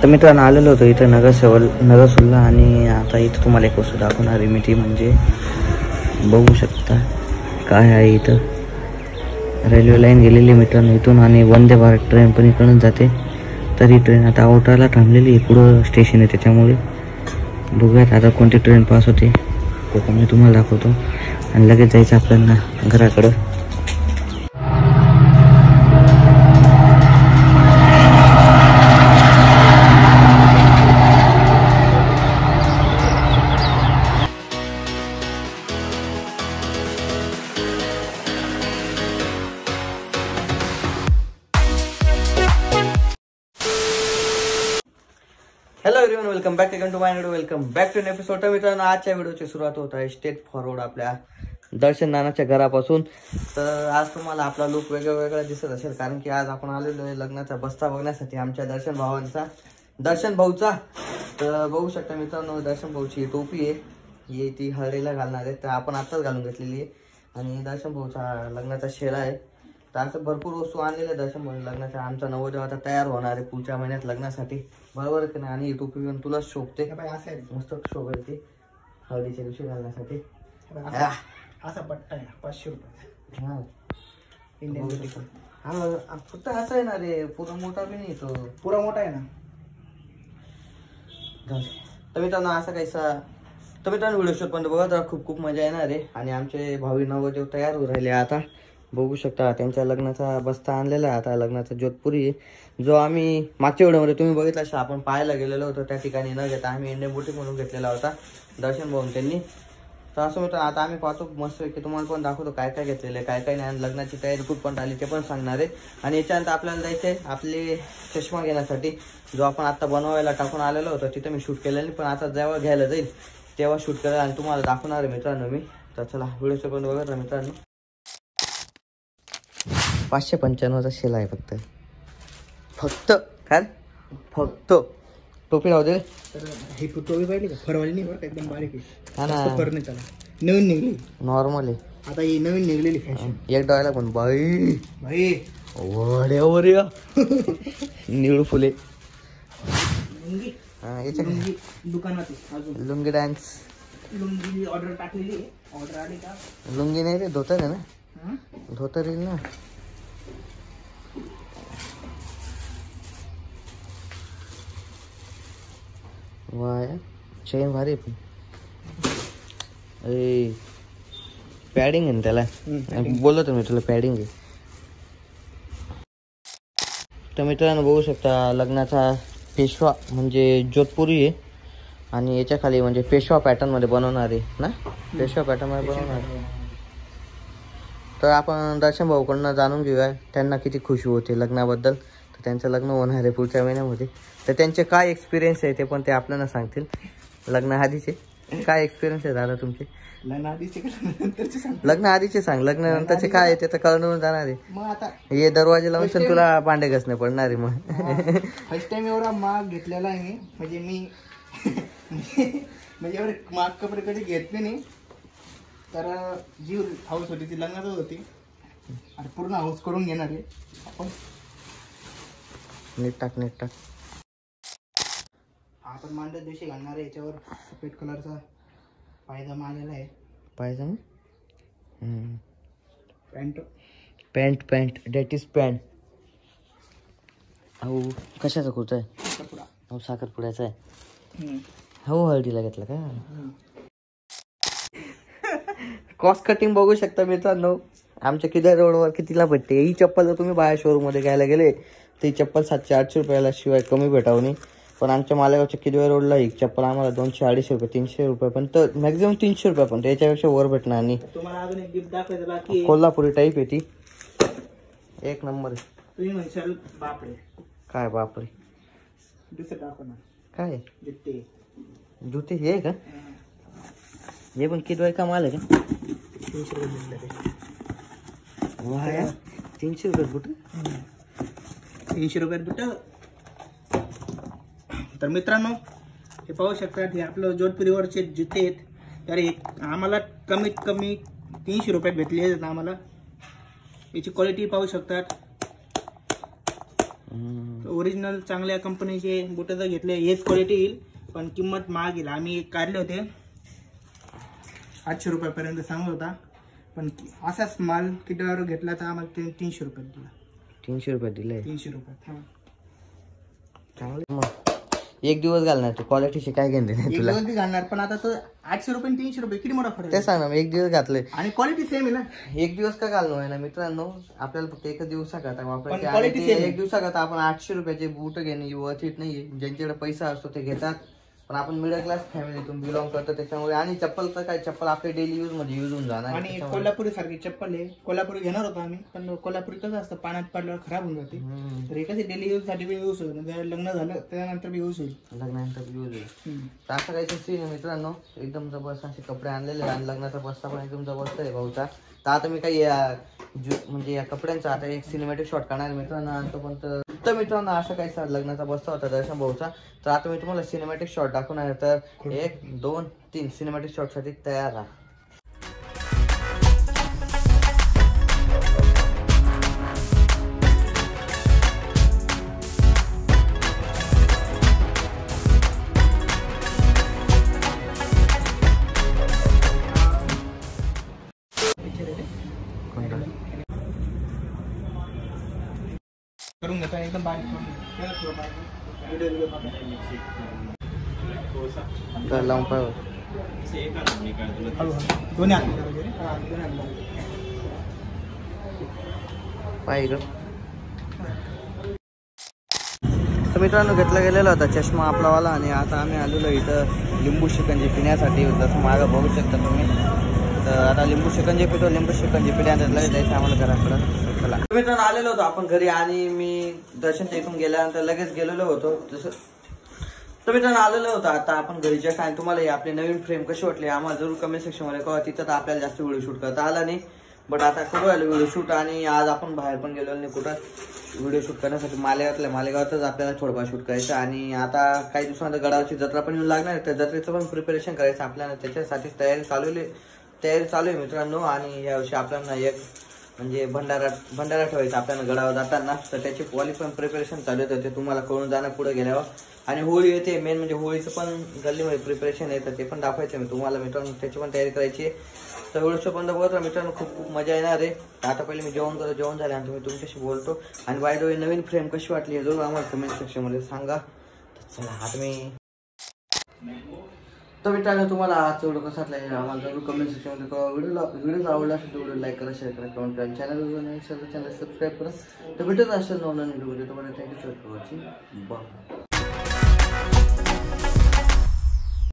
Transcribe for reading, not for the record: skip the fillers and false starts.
तर मित्रांनो आलेलो होतो इथं नगरसोलला आणि आता इथं तुम्हाला एक वस्तू दाखवणार आहे मी, ती म्हणजे बघू शकता काय आहे इथं. रेल्वे लाईन गेलेली मित्रांनो इथून आणि वंदे भारत ट्रेन पण इकडून जाते. तर ही ट्रेन आता आउटरला थांबलेली आहे, पुढं स्टेशन आहे त्याच्यामुळे बघूयात आता कोणती ट्रेन पास होते ते पण मी तुम्हाला दाखवतो आणि लगेच जायचं आपल्याला घराकडं. Hello everyone, welcome back again to my video. Welcome back to an episode. तर मित्रांनो आजच्या व्हिडिओची सुरुवात होत आहे स्ट्रेट फॉरवर्ड आपल्या दर्शन नानाच्या घरापासून. तर आज तुम्हाला आपला लुक वेगळा दिसत असेल, कारण की आज आपण आलेलो आहे लग्नाचा बस्ता बघण्यासाठी आमच्या दर्शन भाऊचा. तर बघू शकता मित्रांनो, दर्शन भाऊची टोपी आहे ही, ती हळदीला घालणार आहे, तर आपण आत्ताच घालून घेतलेली आहे. आणि दर्शन भाऊचा लग्नाचा शेळा आहे. तर असं भरपूर वस्तू आणलेल्या दर्शन भाऊ लग्नाच्या. आमचा नवरदेव आता तयार होणार आहे पुढच्या महिन्यात लग्नासाठी, बरोबर की नाही. आणि टोपी पण तुला शोभते, मस्त शोभते हळदीच्या दिवशी घालण्यासाठी. असा पट्टा आहे 500 रुपये. हा इंडियन हा फक्त असं आहे ना रे, पुरा मोठा बी नाही तो, पुरा मोठा आहे ना. तर मित्रांनो असा काहीसा. तर मित्रांनो व्हिडिओ शूट पण बघा, तर खूप मजा येणार आहे. आणि आमचे भावी नवरदेव तयार होऊ राहिले आता, बघू शकता त्यांच्या लग्नाचा बस्ता आणलेला आहे. आता लग्नाचा जोधपुरी जो आम्ही मागच्या व्हिडिओमध्ये तुम्ही बघितला असा आपण पाहायला गेलेलो होतो, त्या ठिकाणी न घेता आम्ही इंडियन बुटीक म्हणून घेतलेला होता दर्शन भाऊन त्यांनी. तर असं मित्र आता आम्ही पाहतो मस्त की तुम्हाला पण दाखवतो काय काय घेतलेलं आहे, काय काय नाही. लग्नाची तयारी कुठपर्यंत आली ते पण सांगणार आहे. आणि याच्यानंतर आपल्याला जायचं आहे आपले चष्मा घेण्यासाठी, जो आपण आता बनवायला टाकून आलेलो होतो तिथे मी शूट केलेलं नाही, पण आता जेव्हा घ्यायला जाईल तेव्हा शूट करेल आणि तुम्हाला दाखवणार आहे मित्रांनो मी. तर चला व्हिडिओचं पण बघा मित्रांनो. 595चा शेल आहे फक्त काय फक्त टोपी राहू दे. तर ही टोपी पाहिली का, फरवाली नाही बरं, एकदम बारीक आहे. हा ना, फर नाही त्याला, नवीन निघली नॉर्मल आहे आता ही नवीन निघलेली फॅशन. एक डॉयला पण बाई भाई वड्यावर या निळू फुले. लुंगी याच्या लुंगी दुकानात अजून लुंगी डान्स. लुंगी ऑर्डर टाकलेली आहे, ऑर्डर आली का. लुंगी नाही रे, धोतर आहे ना, धोतर येईल ना. वाह चेन भारी पण, अरे पॅडिंग आहे ना त्याला, बोललो तर मी तुला पॅडिंग आहे. तर मित्रांनो बघू शकता लग्नाचा पेशवा म्हणजे जोधपुरी आहे आणि याच्या खाली म्हणजे पेशवा पॅटर्न मध्ये बनवणार आहे ना, पेशवा पॅटर्न मध्ये बनवणार आहे. तर आपण दर्शन भाऊकडनं जाणून घेऊया त्यांना किती खुशी होते लग्नाबद्दल. तर त्यांचं लग्न होणार आहे पुढच्या महिन्यामध्ये, तर त्यांचे काय एक्सपिरियन्स आहे ते पण ते आपल्याला सांगतील. लग्न आधीचे काय एक्सपिरियन्स आहे दादा तुमचे? लग्न आधीचे सांग, लग्न नंतरचे काय आहे ते तर कळून जाणार आहे. मग आता हे दरवाजे लावून तुला भांडे घासणे पडणार आहे. मग फर्स्ट टाइम एवढा माग घेतलेला आहे मी, म्हणजे एवढे माग कपडे कधी घेतले नाही. तर जी हाऊस होती ती लग्नातच होती, आणि पूर्ण हाऊस करून घेणार आहे आपण. नीट टाक. आपण मांडत दिवशी घालणार आहे, याच्यावर सफेद कलरचा पायजामा आलेला आहे. Pyjama pant that is pant. अहो कशाचा कुर्ता आहे? साखरपुडा. हो साखरपुड्याचा आहे. हो हळदीला घेतला का? कॉस्ट कटिंग बघू शकता मित्रांनो आमच्या किल्ला रोडवर कितीला भेटते ही चप्पल. जर तुम्ही बाहेर शोरूम मध्ये घ्यायला गेले तर ही चप्पल 700-800 रुपयाला शिवाय कमी भेटावं नाही. पण आमच्या मालेगावच्या किल्ला रोडला ही चप्पल आम्हाला 200-250 रुपये 300 रुपये पण, तर मॅक्झिमम 300 रुपये पण, त्याच्यापेक्षा वर भेटणार नाही. तुम्हाला अजून एक गिफ्ट दाखवायचं बाकी, कोल्हापुरी टाईप आहे ती, एक नंबर आहे. तुम्ही म्हणशाल बापरे काय बापरे, दुसरं दाखवणार काय जुते. जुते हे का? हे पण किती का माल आहे का? 300 रुपये भेटलं. वाह यार 300 रुपये बुट, 300 रुपयात बुट. तर मित्रांनो हे पाहू शकतात, हे आपलं जोधपुरीवरचे जुते आहेत. तर हे आम्हाला कमीत कमी 300 रुपयात भेटले आहेत आम्हाला. याची क्वालिटी पाहू शकतात. ओरिजिनल चांगल्या कंपनीचे बुट जर घेतले हेच क्वालिटी येईल, पण किंमत महाग येईल. आम्ही काढले होते 800 रुपयापर्यंत सांगत होता, पण असाच माल कितीवर घेतला तर आम्हाला 300 रुपयात दिला. 300 रुपये दिले. 300 रुपयात. चांगले. मग एक दिवस घालणार तू, क्वालिटीशी काय घेणार नाही एक तुला. दिवस बी घालणार, पण आता तो 800 रुपये 300 रुपये किती मोठा फरक ते आहे. सांग ना, एक दिवस घातले आणि क्वालिटी सेम आहे ना. एक दिवस का घालणं आहे ना मित्रांनो, आपल्याला फक्त एकच दिवसाकरता वापरायचे. पण आणि quality ते same आहे. एक दिवसाकरता आपण 800 रुपयाचे बूट घेणे वर्थित नाहीये. ज्यांच्याकडे पैसा असतो ते घेतात, पण आपण मिडल क्लास फॅमिलीतून बिलॉंग करतो त्याच्यामुळे. आणि चप्पल तर काय, चप्पल आपले डेली यूज मध्ये यूज होऊन जाणार. आणि कोल्हापुरी सारखी चप्पल आहे, कोल्हापुरी घेणार होतो आम्ही, पण कोल्हापुरी कसं असतं पाण्यात पडल्यावर खराब होऊन जाते. तर हे कसं डेली यूज साठी बी यूज होईल, जर लग्न झालं त्यानंतर बी यूज होईल. लग्नानंतर यूज होईल. तर असं काही सीन आहे मित्रांनो, एकदम जबरदस्त असे कपडे आणलेले आणि लग्नाचा बस्ता पण एकदम जबरदस्त आहे भाऊचा. तर आता मी काही म्हणजे या कपड्यांचा आता एक सिनेमॅटिक शॉट करणार मित्रांनो आणतो. पण तर मित्रांनो असं काही लग्नाचा बस्ता होता दर्शन भाऊचा. तर आता मी तुम्हाला सिनेमॅटिक शॉट दाखवणार. तर 1 2 3 सिनेमॅटिक शॉट साठी तयार राहा. करून घेता एकदम बारीक व्हिडिओ तर लावून पाहू. दोन्ही पाहिजे. तर मित्रांनो घेतला गेलेला होता चष्मा आपलावाला, आणि आता आम्ही आलेलो इथं लिंबू शिकंजी पिण्यासाठी. जसं मागं बघू शकता तुम्ही. तर आता लिंबू शिकंजी पितो. लिंबू शिकंजी पिण्यानंतर लगेच जायचं आम्हाला घराकडं. चला मित्रांनो आलेलो होतो आपण घरी, आणि मी दर्शनच्या इथून गेल्यानंतर लगेच गेलेलो होतो. जसं तर मित्रांनो आलेलो होतो आता आपण घरीच्या काय. तुम्हाला आपली नवीन फ्रेम कशी वाटली आम्हाला जरूर कमेंट सेक्शन मध्ये कळवा. तिथं तर आपल्याला जास्त व्हिडिओ शूट करता आला नाही, बट आता करू आलो व्हिडिओ शूट. आणि आज आपण बाहेर पण गेलो नाही कुठं व्हिडिओ शूट करण्यासाठी. मालेगावातच आपल्याला थोडंफार शूट करायचं. आणि आता काही दिवसानंतर गडावरची जत्रा पण येऊन लागणार, त्या जत्रेचं पण प्रिपरेशन करायचं आपल्याला. त्याच्यासाठी तयारी चालू आहे मित्रांनो. आणि यावर्षी आपल्याला एक म्हणजे भंडारा ठेवायचा आपल्याला गडावर जाताना. तर त्याची वाली पण प्रिपरेशन चालू आहे, ते तुम्हाला कळून जाणार पुढे गेल्यावर. आणि होळी येते, मेन म्हणजे होळीचं पण गल्लीमध्ये प्रिपरेशन येतं, ते पण दाखवायचं मी तुम्हाला मित्रांनो. त्याची पण तयारी करायची आहे. तर व्हिडिओ पण बघत राहा मित्रांनो, खूप मजा येणार आहे. आता पहिले मी जेवण झाल्यानंतर मी तुमच्याशी बोलतो. आणि by the way Naveen frame कशी वाटली हे जरूर आम्हाला कमेंट सेक्शन मध्ये सांगा. तर चला आता मी तर मित्रांनो तुम्हाला आजचा व्हिडिओ कसा वाटला आम्हाला जरूर कमेंट सेक्शन मध्ये कळवा. व्हिडिओ आवडला असेल तर व्हिडिओ लाईक करा, शेअर करा, कमेंट करा. चॅनल सबस्क्राईब करा. तर भेटत असेल नवीन व्हिडिओ. तुम्हाला थँक्यू फॉर वॉचिंग. बाय.